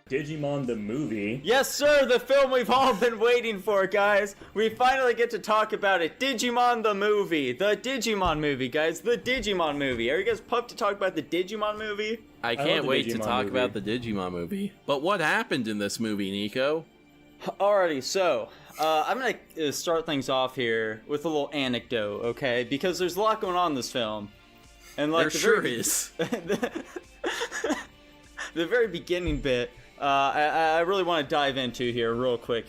Digimon the movie. Yes, sir, the film we've all been waiting for, guys. We finally get to talk about it. Digimon the movie. The Digimon movie, guys. The Digimon movie. Are you guys pumped to talk about the Digimon movie? I can't wait to talk about the Digimon movie. But what happened in this movie, Nico? Alrighty, so, I'm gonna start things off here with a little anecdote, okay? Because there's a lot going on in this film. And like there sure is. The very beginning bit, I really want to dive into here real quick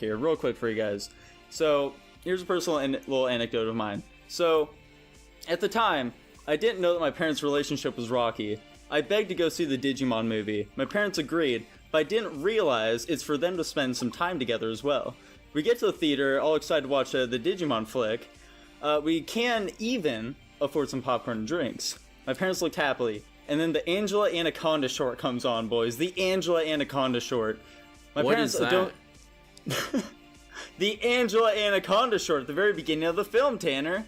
for you guys. So, here's a personal little anecdote of mine. So, at the time, I didn't know that my parents' relationship was rocky. I begged to go see the Digimon movie. My parents agreed, but I didn't realize it's for them to spend some time together as well. We get to the theater, all excited to watch the Digimon flick. We can even afford some popcorn and drinks. My parents looked happily. And then the Angela Anaconda short comes on, boys. The Angela Anaconda short. My what parents is that? Don't... The Angela Anaconda short at the very beginning of the film, Tanner.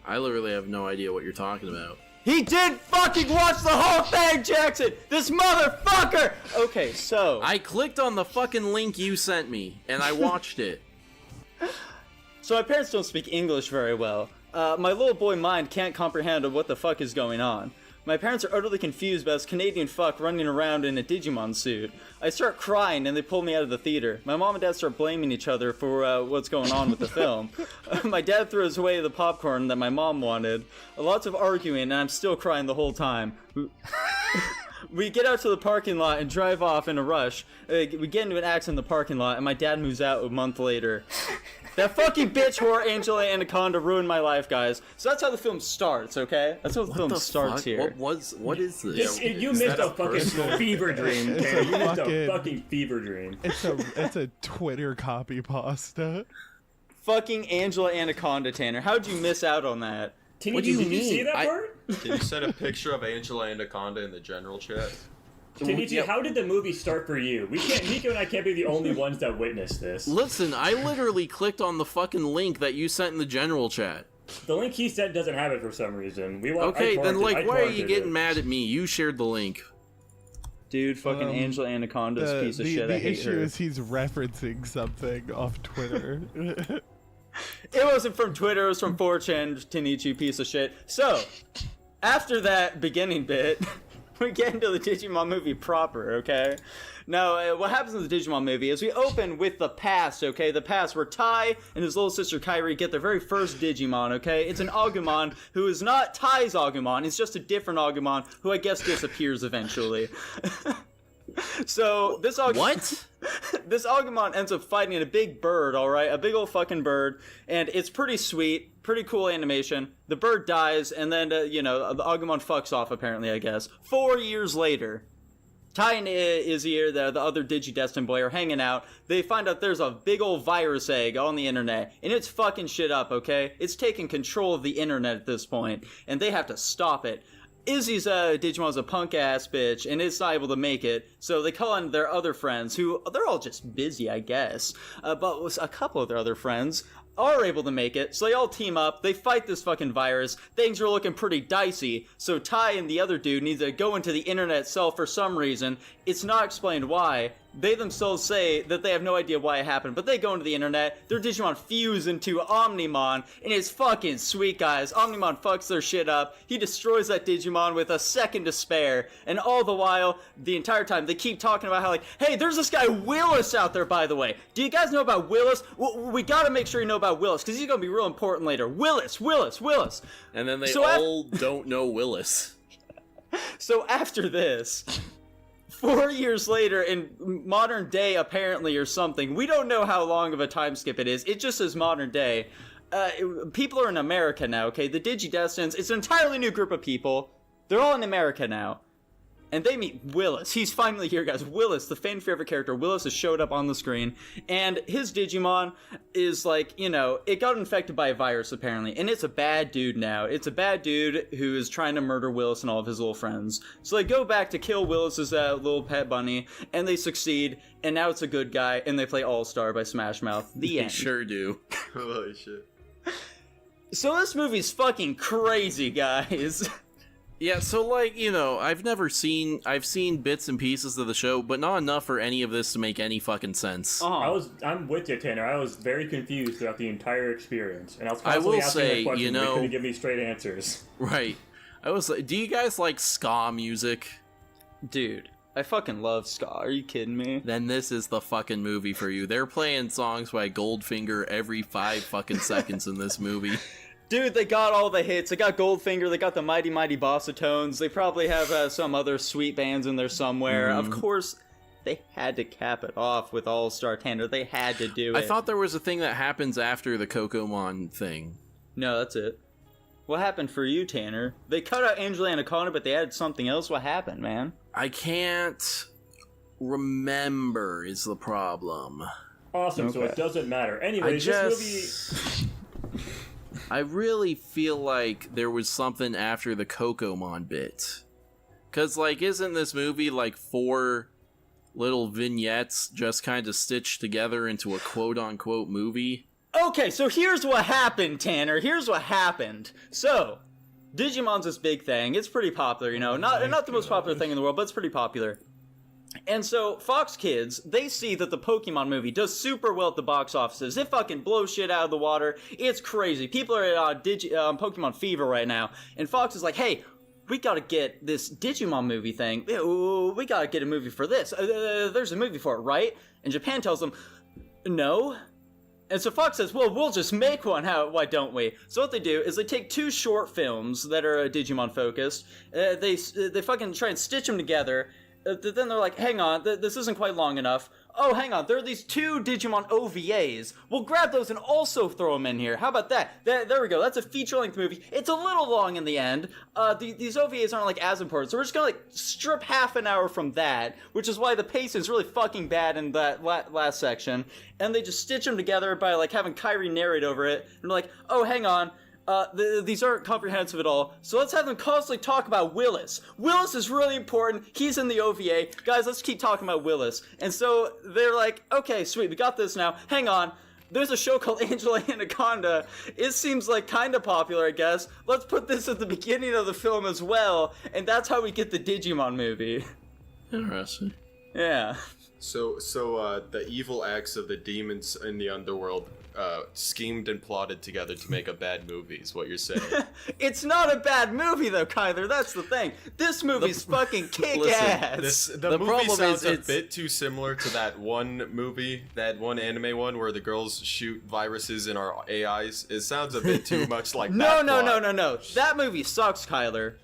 I literally have no idea what you're talking about. He did fucking watch the whole thing, Jackson! This motherfucker! Okay, so... I clicked on the fucking link you sent me, and I watched it. So my parents don't speak English very well. My little boy mind can't comprehend what the fuck is going on. My parents are utterly confused by this Canadian fuck running around in a Digimon suit. I start crying and they pull me out of the theater. My mom and dad start blaming each other for what's going on with the film. My dad throws away the popcorn that my mom wanted. Lots of arguing and I'm still crying the whole time. We get out to the parking lot and drive off in a rush. We get into an accident in the parking lot and my dad moves out a month later. That fucking bitch whore Angela Anaconda ruined my life, guys. So that's how the film starts, okay? That's how the film starts here. What is this? You missed a fucking fever dream, Tanner. You missed a fucking fever dream. It's a Twitter copy pasta. Fucking Angela Anaconda, Tanner. How'd you miss out on that? What do you mean? Did you see that part? Did you send a picture of Angela Anaconda in the general chat? Tanichi, how did the movie start for you? Nico and I can't be the only ones that witnessed this. Listen, I literally clicked on the fucking link that you sent in the general chat. The link he sent doesn't have it for some reason. Okay, then like, why are you getting mad at me? You shared the link. Dude, fucking Angela Anaconda's piece of shit. I hate her. The issue is he's referencing something off Twitter. It wasn't from Twitter, it was from 4chan, Tanichi, piece of shit. So, after that beginning bit... we get into the Digimon movie proper, okay? Now, what happens in the Digimon movie is we open with the past, okay? The past where Tai and his little sister Kairi get their very first Digimon, okay? It's an Agumon who is not Tai's Agumon, it's just a different Agumon who I guess disappears eventually. So, this Agumon... What? This Agumon ends up fighting a big bird, alright? A big old fucking bird, and it's pretty sweet, pretty cool animation. The bird dies, and then, the Agumon fucks off, apparently, I guess. 4 years later, Tai and Izzy, the other Digidestined boy, are hanging out. They find out there's a big old virus egg on the internet, and it's fucking shit up, okay? It's taking control of the internet at this point, and they have to stop it. Izzy's Digimon's a punk-ass bitch, and it's not able to make it, so they call on their other friends, who, they're all just busy, I guess, but a couple of their other friends are able to make it, so they all team up, they fight this fucking virus, things are looking pretty dicey, so Tai and the other dude need to go into the internet itself for some reason. It's not explained why. They themselves say that they have no idea why it happened, but they go into the internet, their Digimon fuse into Omnimon, and it's fucking sweet, guys. Omnimon fucks their shit up, he destroys that Digimon with a second to spare, and all the while, the entire time, they keep talking about how, like, hey, there's this guy Willis out there, by the way. Do you guys know about Willis? We gotta make sure you know about Willis, because he's gonna be real important later. Willis! And then they all don't know Willis. So after this... 4 years later, in modern day, apparently, or something, we don't know how long of a time skip it is, it just says modern day, people are in America now, okay? The Digidestins, it's an entirely new group of people, they're all in America now, and they meet Willis. He's finally here, guys. Willis, the fan favorite character, Willis has showed up on the screen, and his Digimon is like, it got infected by a virus, apparently, and it's a bad dude now. It's a bad dude who is trying to murder Willis and all of his little friends. So they go back to kill Willis's little pet bunny, and they succeed, and now it's a good guy, and they play All-Star by Smash Mouth. The end. They sure do. Holy shit. So this movie's fucking crazy, guys. Yeah, so like, I've seen bits and pieces of the show, but not enough for any of this to make any fucking sense. I'm with you, Tanner. I was very confused throughout the entire experience, and I was I constantly will asking say, the questions, they couldn't give me straight answers. Right. I was like, do you guys like ska music? Dude, I fucking love ska. Are you kidding me? Then this is the fucking movie for you. They're playing songs by Goldfinger every 5 fucking seconds in this movie. Dude, they got all the hits. They got Goldfinger, they got the Mighty Mighty Bossatones. They probably have some other sweet bands in there somewhere. Of course, they had to cap it off with All-Star Tanner. They had to do it. I thought there was a thing that happens after the Kokomon thing. No, that's it. What happened for you, Tanner? They cut out Angela Anaconda, but they added something else. What happened, man? I can't remember is the problem. Awesome, so it doesn't matter. Anyway, this movie... I really feel like there was something after the Kokomon bit. Cause, like, isn't this movie, like, 4 little vignettes just kind of stitched together into a quote-unquote movie? Okay, so here's what happened, Tanner. Here's what happened. So, Digimon's this big thing. It's pretty popular, Not the most popular thing in the world, but it's pretty popular. And so, Fox Kids, they see that the Pokemon movie does super well at the box offices. It fucking blows shit out of the water. It's crazy. People are at Pokemon fever right now. And Fox is like, hey, we gotta get this Digimon movie thing. We gotta get a movie for this. There's a movie for it, right? And Japan tells them, no. And so Fox says, well, we'll just make one. Why don't we? So what they do is they take 2 short films that are Digimon focused. They fucking try and stitch them together. Then they're like, hang on, this isn't quite long enough. Oh, hang on, there are these 2 Digimon OVAs. We'll grab those and also throw them in here. How about that? There we go, that's a feature-length movie. It's a little long in the end. These OVAs aren't, like, as important, so we're just gonna, like, strip half an hour from that, which is why the pace is really fucking bad in that last section. And they just stitch them together by, like, having Kyrie narrate over it. And they're like, oh, hang on. These aren't comprehensive at all, so let's have them constantly talk about Willis. Willis is really important. He's in the OVA. Guys, let's keep talking about Willis. And so they're like, okay, sweet, we got this now. Hang on. There's a show called Angela Anaconda. It seems like kind of popular, I guess. Let's put this at the beginning of the film as well, and that's how we get the Digimon movie. Interesting. Yeah. So the evil acts of the demons in the underworld schemed and plotted together to make a bad movie is what you're saying. It's not a bad movie though, Kyler. That's the thing. This movie's fucking kick-ass. The movie problem sounds is a bit too similar to that one movie, that one anime one where the girls shoot viruses in our AIs. It sounds a bit too much like No. That movie sucks, Kyler.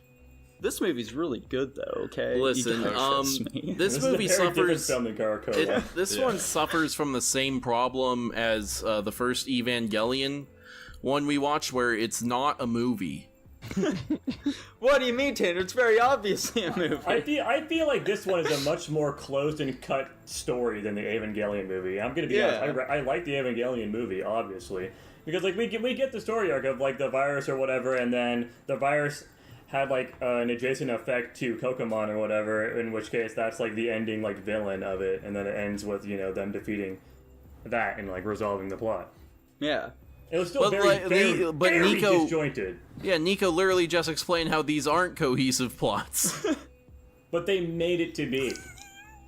This movie's really good though, okay? Listen, this movie suffers. This one suffers from the same problem as the first Evangelion one we watched, where it's not a movie. What do you mean, Tanner? It's very obviously a movie. I feel like this one is a much more closed and cut story than the Evangelion movie. I'm gonna be honest. I like the Evangelion movie, obviously, because like we get the story arc of like the virus or whatever, and then the virus had like an adjacent effect to Kokomon or whatever, in which case that's like the ending like villain of it, and then it ends with them defeating that and like resolving the plot. Yeah. It was still very Nico, disjointed. Yeah, Nico literally just explained how these aren't cohesive plots. But they made it to be.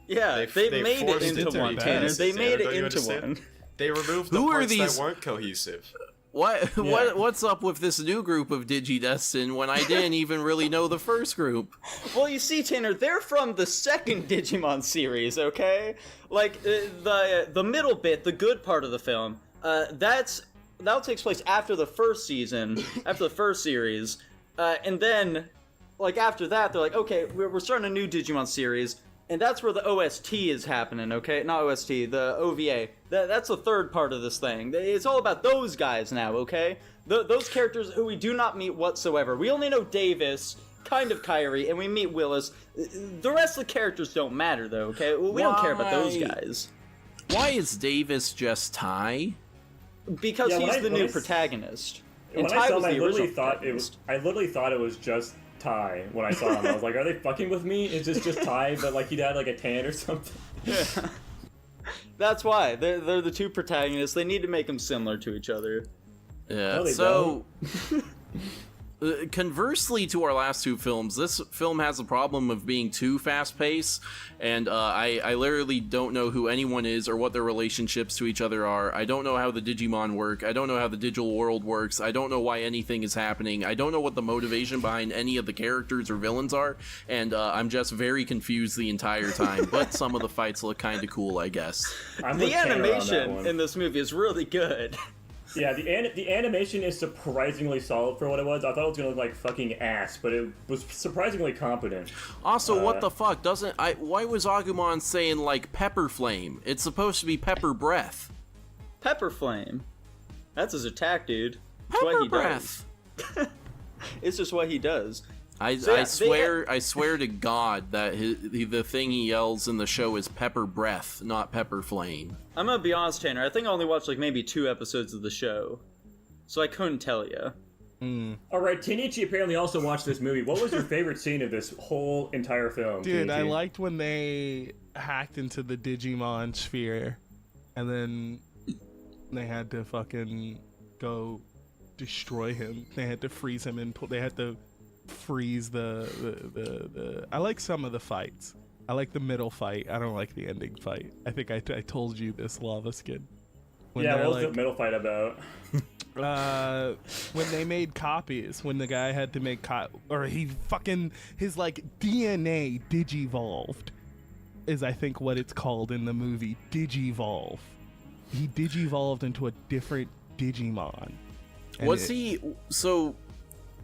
Yeah, they made it into one, Tanner. They made it into one. They removed the parts that weren't cohesive. What's up with this new group of Digidestin when I didn't even really know the first group? Well, you see, Tanner, they're from the second Digimon series, okay? Like, the middle bit, the good part of the film, that takes place after the first season, after the first series, and then, like, after that, they're like, okay, we're starting a new Digimon series, and that's where the OST is happening, okay? Not OST, the OVA. That's the third part of this thing. It's all about those guys now, okay? Those characters who we do not meet whatsoever. We only know Davis, kind of Kyrie, and we meet Willis. The rest of the characters don't matter, though, okay? We don't care about those guys. Why is Davis just Ty? Because he's the new protagonist. And when I saw him, I literally thought it was just Ty when I saw him. I was like, are they fucking with me? Is this just Ty, but like he'd had like a tan or something? Yeah. That's why. They're the two protagonists. They need to make them similar to each other. Yeah, no, so... conversely to our last two films, this film has a problem of being too fast-paced, and I literally don't know who anyone is or what their relationships to each other are. I don't know how the Digimon work. I don't know how the digital world works. I don't know why anything is happening. I don't know what the motivation behind any of the characters or villains are, and I'm just very confused the entire time, but some of the fights look kind of cool, I guess. The animation in this movie is really good. Yeah, the animation is surprisingly solid for what it was. I thought it was gonna look like fucking ass, but it was surprisingly competent. Also, what the fuck? Why was Agumon saying, like, pepper flame? It's supposed to be pepper breath. Pepper flame? That's his attack, dude. That's Pepper what he breath! does. It's just what he does. I swear to God that the thing he yells in the show is pepper breath, not pepper flame. I'm gonna be honest, Tanner. I think I only watched like maybe 2 episodes of the show, so I couldn't tell you. All right, Tinichi apparently also watched this movie. What was your favorite scene of this whole entire film? Dude, Tinichi? I liked when they hacked into the Digimon sphere, and then they had to fucking go destroy him. They had to freeze him and they had to freeze the I like some of the fights. I like the middle fight. I don't like the ending fight. I think I told you this, Lava Skin. What was the middle fight about? When they made copies, when the guy had to make his like DNA digivolved is I think what it's called in the movie, digivolve. He digivolved into a different Digimon.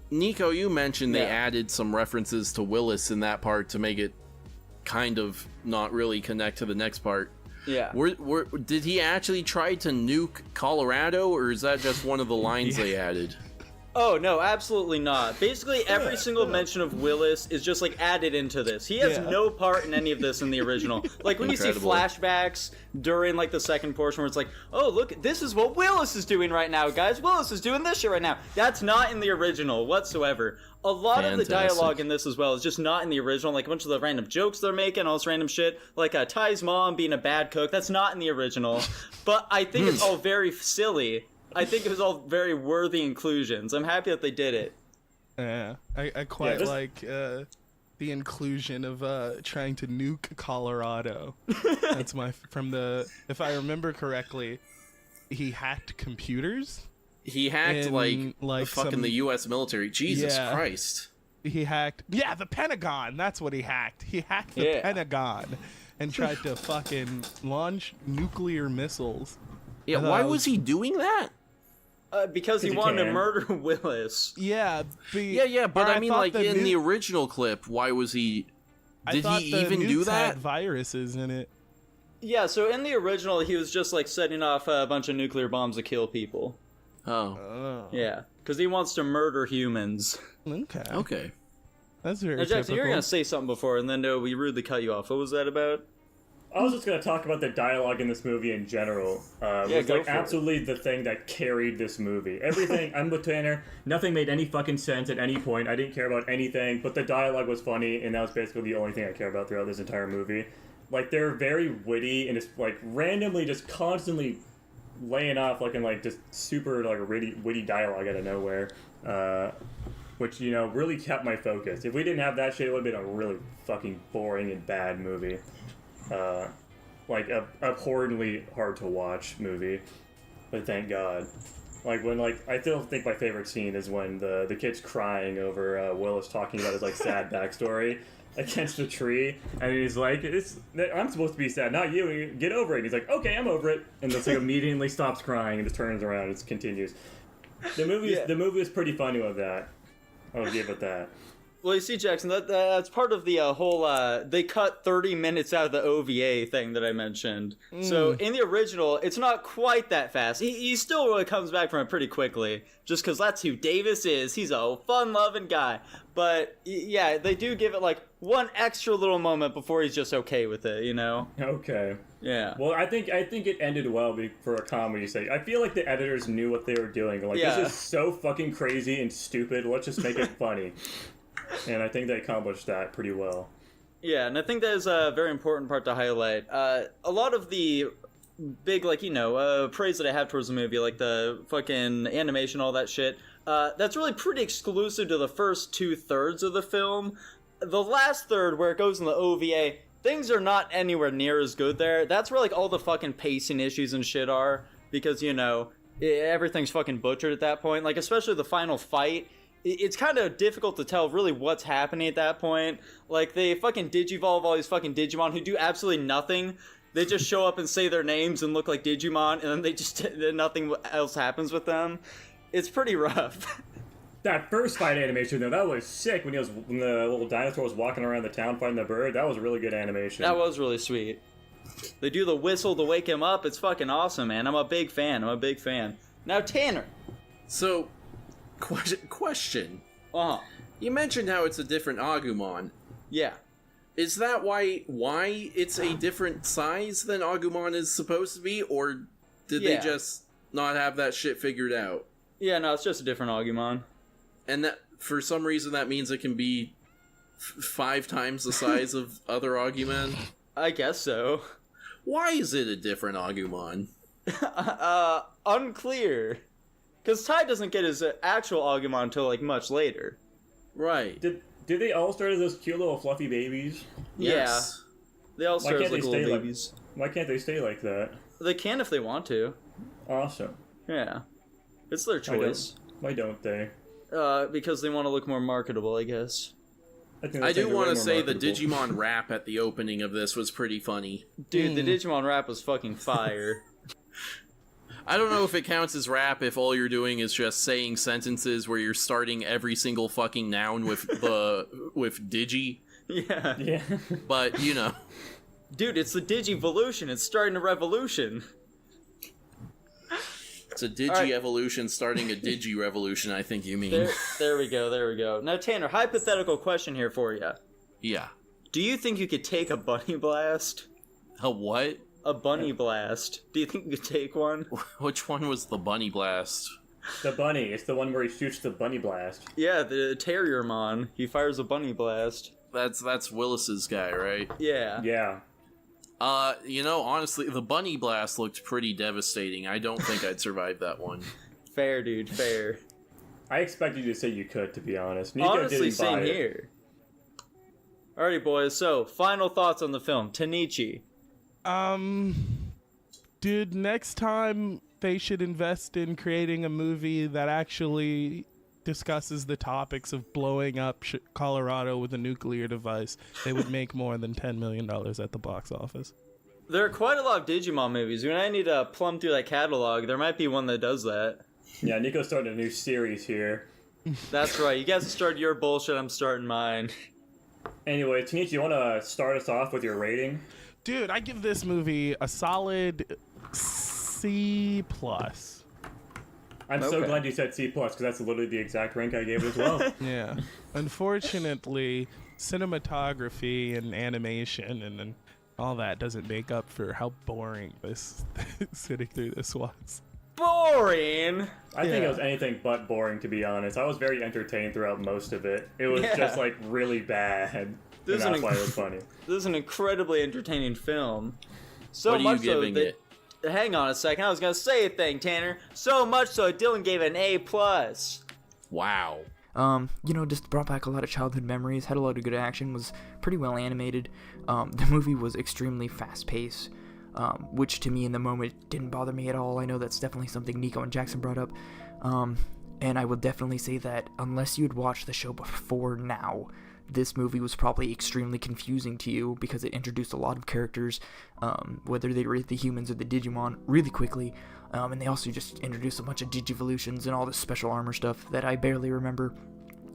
Nico, you mentioned they added some references to Willis in that part to make it kind of not really connect to the next part. Yeah. Did he actually try to nuke Colorado, or is that just one of the lines they added? Oh, no, absolutely not. Basically, every single mention of Willis is just, like, added into this. He has no part in any of this in the original. Like, when you see flashbacks during, like, the second portion where it's like, oh, look, this is what Willis is doing right now, guys. Willis is doing this shit right now. That's not in the original whatsoever. A lot of the dialogue in this as well is just not in the original. Like, a bunch of the random jokes they're making, all this random shit. Like, Ty's mom being a bad cook, that's not in the original. But I think it's all very silly. I think it was all very worthy inclusions. I'm happy that they did it. Yeah, I quite like the inclusion of trying to nuke Colorado. That's if I remember correctly, he hacked computers. He hacked like fucking the U.S. military. Jesus Christ. He hacked the Pentagon. That's what he hacked. He hacked the Pentagon and tried to fucking launch nuclear missiles. Yeah, why was he doing that? Because he wanted to murder Willis. Yeah. But I mean, like, in the original clip, why was he... Did he even do that? Had viruses in it. Yeah, so in the original, he was just, like, setting off a bunch of nuclear bombs to kill people. Oh. Yeah, because he wants to murder humans. Okay. That's very Jackson, typical. you were going to say something before, and then we rudely cut you off. What was that about? I was just going to talk about the dialogue in this movie in general. It was like absolutely the thing that carried this movie. Everything, I'm with Tanner, nothing made any fucking sense at any point. I didn't care about anything, but the dialogue was funny, and that was basically the only thing I care about throughout this entire movie. Like, they're very witty, and it's like randomly just constantly laying off like just super like witty dialogue out of nowhere. Which, really kept my focus. If we didn't have that shit, it would have been a really fucking boring and bad movie. Like a abhorrently hard to watch movie, but thank God. Like when I still think my favorite scene is when the kid's crying over Willis talking about his like sad backstory against the tree, and he's like, "I'm supposed to be sad, not you. Get over it." And he's like, "Okay, I'm over it," and just like immediately stops crying and just turns around and continues. The movie is pretty funny with that. I'll give it that. Well, you see, Jackson, that's part of the whole, they cut 30 minutes out of the OVA thing that I mentioned. So, in the original, it's not quite that fast. He still really comes back from it pretty quickly, just because that's who Davis is. He's a fun-loving guy. But, yeah, they do give it, like, one extra little moment before he's just okay with it, Okay. Yeah. Well, I think it ended well for a comedy sake. I feel like the editors knew what they were doing. Like, this is so fucking crazy and stupid. Let's just make it funny. And I think they accomplished that pretty well. Yeah, and I think that is a very important part to highlight. A lot of the big, praise that I have towards the movie, like the fucking animation, all that shit, that's really pretty exclusive to the first 2/3 of the film. The last third, where it goes in the OVA, things are not anywhere near as good there. That's where, like, all the fucking pacing issues and shit are, because, you know, everything's fucking butchered at that point. Like, especially the final fight, it's kind of difficult to tell really what's happening at that point. Like, they fucking digivolve all these fucking Digimon who do absolutely nothing. They just show up and say their names and look like Digimon, and then nothing else happens with them. It's pretty rough. That first fight animation, though, that was sick when the little dinosaur was walking around the town fighting the bird. That was a really good animation. That was really sweet. They do the whistle to wake him up. It's fucking awesome, man. I'm a big fan. Now, Tanner. So, question. Uh-huh. You mentioned how it's a different Agumon. Yeah. Is that why it's a different size than Agumon is supposed to be, or did they just not have that shit figured out? Yeah, no, it's just a different Agumon. And that, for some reason, that means it can be 5 times the size of other Agumon? I guess so. Why is it a different Agumon? Unclear. Because Tai doesn't get his actual Agumon until, like, much later. Right. Did they all start as those cute little fluffy babies? Yes. Yeah. They all start as, like, little like, babies. Why can't they stay like that? They can if they want to. Awesome. Yeah. It's their choice. Why don't they? Because they want to look more marketable, I guess. I do want to say the Digimon rap at the opening of this was pretty funny. Dude, the Digimon rap was fucking fire. I don't know if it counts as rap if all you're doing is just saying sentences where you're starting every single fucking noun with Digi. Yeah. Yeah. But, you know. Dude, it's the Digivolution. It's starting a revolution. It's a Digi-evolution starting a Digi-revolution, I think you mean. There we go. Now, Tanner, hypothetical question here for you. Yeah. Do you think you could take a bunny blast? A what? A bunny blast. Do you think you could take one? Which one was the bunny blast? The bunny. It's the one where he shoots the bunny blast. Yeah, the Terriermon. He fires a bunny blast. That's Willis's guy, right? Yeah. Yeah. You know, honestly, the bunny blast looked pretty devastating. I don't think I'd survive that one. Fair, dude, fair. I expected you to say you could, to be honest. Nico Honestly, didn't same buy it. here. Alrighty, boys, so, final thoughts on the film. Tanichi. Dude, next time they should invest in creating a movie that actually discusses the topics of blowing up Colorado with a nuclear device. They would make more than $10 million at the box office. There are quite a lot of Digimon movies. When I need to plumb through that catalog, there might be one that does that. Yeah, Nico's starting a new series here. That's right. You guys start your bullshit, I'm starting mine. Anyway, Tanichi, you want to start us off with your rating? Dude, I give this movie a solid C+. I'm so glad you said C+, because that's literally the exact rank I gave it as well. Yeah. Unfortunately, cinematography and animation and all that doesn't make up for how boring this sitting through this was. Boring? I think it was anything but boring, to be honest. I was very entertained throughout most of it. It was just, like, really bad. And that's why it was funny. This is an incredibly entertaining film. So what are much you giving so that, it? Hang on a second. I was going to say a thing, Tanner. So much so Dylan gave it an A+. Wow. You know, just brought back a lot of childhood memories, had a lot of good action, was pretty well animated. The movie was extremely fast-paced, which to me in the moment didn't bother me at all. I know that's definitely something Nico and Jackson brought up. And I would definitely say that unless you had watched the show before now, this movie was probably extremely confusing to you because it introduced a lot of characters, whether they were the humans or the Digimon, really quickly. And they also just introduced a bunch of Digivolutions and all this special armor stuff that I barely remember.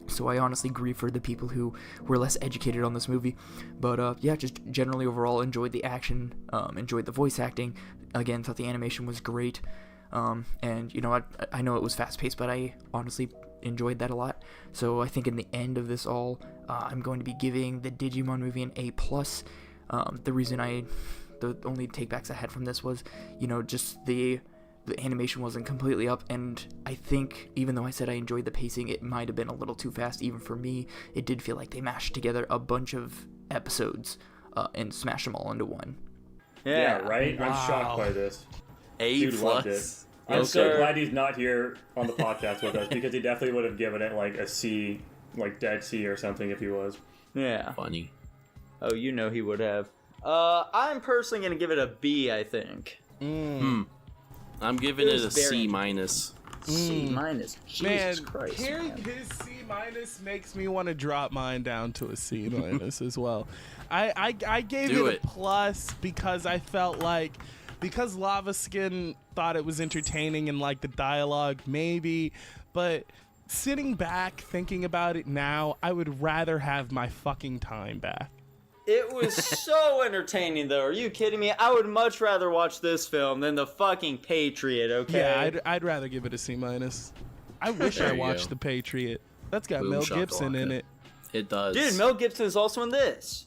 So I honestly grieve for the people who were less educated on this movie. But yeah, just generally overall enjoyed the action, enjoyed the voice acting. Again, thought the animation was great. And, you know, I know it was fast-paced, but I honestly enjoyed that a lot. So I think in the end of this all, I'm going to be giving the Digimon movie an A+. The only takebacks I had from this was, you know, just the animation wasn't completely up, and I think, even though I said I enjoyed the pacing, it might have been a little too fast, even for me. It did feel like they mashed together a bunch of episodes, and smashed them all into one. Yeah, right? I'm shocked by this. A+. Dude loved it. I'm so glad he's not here on the podcast with us because he definitely would have given it like a C, like dead C or something if he was. Yeah. Funny. Oh, you know he would have. I'm personally gonna give it a B, I think. I'm giving it a C minus. C minus. Jesus Man, Christ. hearing his C minus makes me want to drop mine down to a C minus as well. I gave it a plus because I felt like, because Lava Skin thought it was entertaining and like the dialogue maybe, but sitting back thinking about it now, I would rather have my fucking time back. It was so entertaining, though. Are you kidding me? I would much rather watch this film than the fucking Patriot, okay? Yeah, I'd rather give it a C minus. I wish I watched The Patriot. That's got Mel Gibson in it. It does. Dude, Mel Gibson is also in this.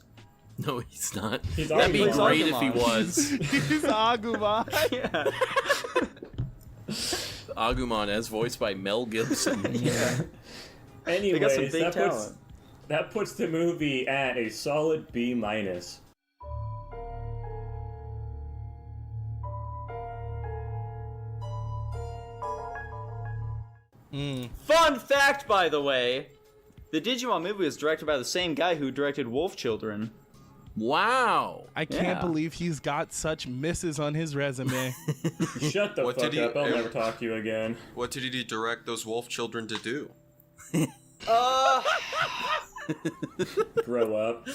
No, he's not. That'd be great if he was. He's Agumon. Yeah. Agumon, as voiced by Mel Gibson. Yeah. Anyways, They got some big talent. That puts the movie at a solid B minus. Fun fact, by the way, the Digimon movie was directed by the same guy who directed Wolf Children. Wow. I can't believe he's got such misses on his resume. Shut the fuck up, I'll never talk to you again. What did he direct those wolf children to do? Grow up.